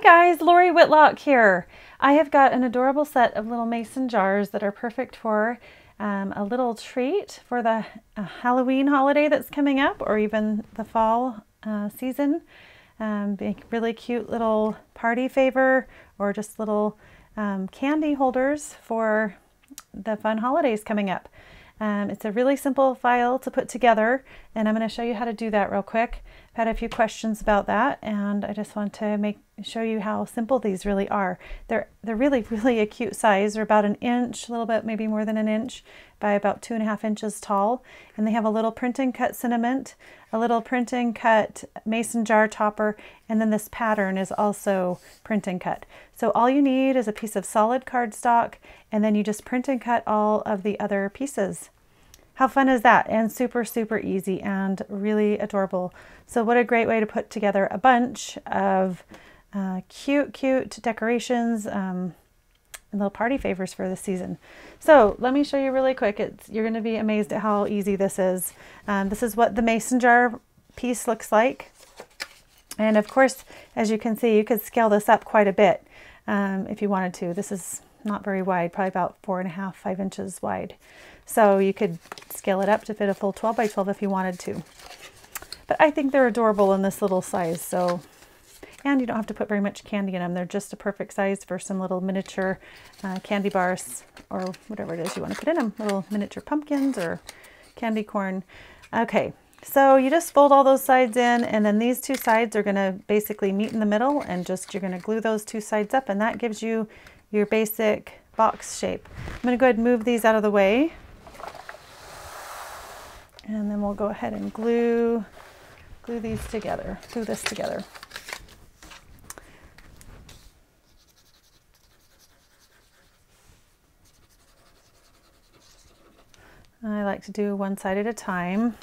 Hi guys, Lori Whitlock here. I have got an adorable set of little mason jars that are perfect for a little treat for the Halloween holiday that's coming up, or even the fall season. Be really cute little party favor, or just little candy holders for the fun holidays coming up. It's a really simple file to put together, and I'm going to show you how to do that real quick. I've had a few questions about that, and I just want to show you how simple these really are. They're really a cute size. They're about an inch, a little bit, maybe more than an inch, by about 2.5 inches tall, and they have a little print and cut sentiment, a little print and cut mason jar topper, and then this pattern is also print and cut. So all you need is a piece of solid cardstock, and then you just print and cut all of the other pieces. How fun is that? And super easy and really adorable. So what a great way to put together a bunch of cute decorations and little party favors for the season. So let me show you really quick. You're going to be amazed at how easy this is. This is what the mason jar piece looks like. And of course, as you can see, you could scale this up quite a bit if you wanted to. This is not very wide, probably about 4.5, 5 inches wide. So you could scale it up to fit a full 12 by 12 if you wanted to. But I think they're adorable in this little size. So, and you don't have to put very much candy in them. They're just a perfect size for some little miniature candy bars, or whatever it is you want to put in them. Little miniature pumpkins or candy corn. Okay, so you just fold all those sides in, and then these two sides are going to basically meet in the middle, and you're going to glue those two sides up, and that gives you your basic box shape. I'm going to go ahead and move these out of the way. And then we'll go ahead and glue this together. I like to do one side at a time.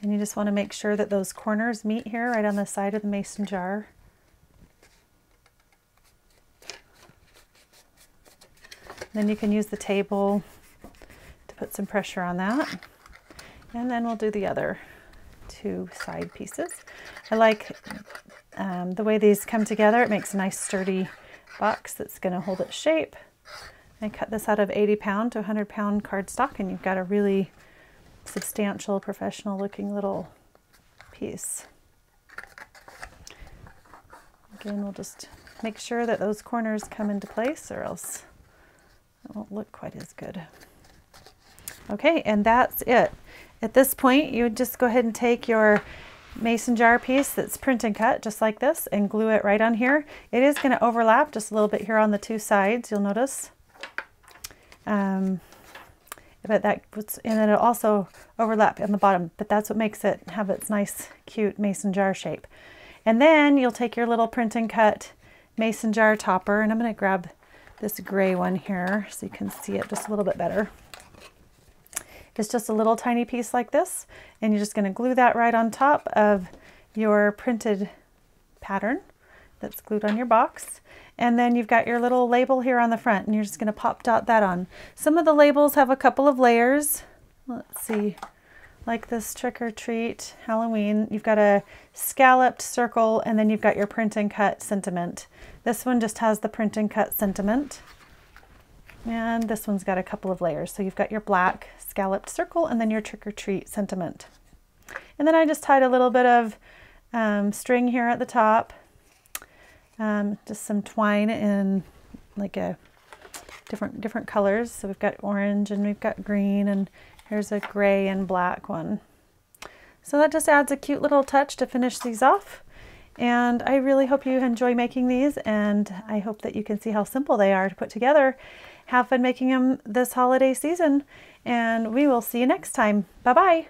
And you just want to make sure that those corners meet here right on the side of the mason jar. Then you can use the table to put some pressure on that. And then we'll do the other two side pieces. I like the way these come together. It makes a nice sturdy box that's going to hold its shape. I cut this out of 80-pound to 100-pound cardstock, and you've got a really substantial, professional looking little piece. Again, we'll just make sure that those corners come into place, or else it won't look quite as good. Okay, and that's it. At this point, you would just go ahead and take your mason jar piece that's print and cut, just like this, and glue it right on here. It is going to overlap just a little bit here on the two sides, you'll notice. And it'll also overlap in the bottom, but that's what makes it have its nice, cute mason jar shape. And then you'll take your little print and cut mason jar topper, and I'm going to grab this gray one here so you can see it just a little bit better. It's just a little tiny piece like this, and you're just going to glue that right on top of your printed pattern that's glued on your box. And then you've got your little label here on the front, and you're just going to pop dot that on. Some of the labels have a couple of layers. Let's see, like this trick or treat Halloween, you've got a scalloped circle, and then you've got your print and cut sentiment. This one just has the print and cut sentiment, and this one's got a couple of layers. So you've got your black scalloped circle, and then your trick or treat sentiment. And then I just tied a little bit of string here at the top, just some twine in like a different colors. So we've got orange, and we've got green, and here's a gray and black one. So that just adds a cute little touch to finish these off. And I really hope you enjoy making these, and I hope that you can see how simple they are to put together. Have fun making them this holiday season, and we will see you next time. Bye-bye.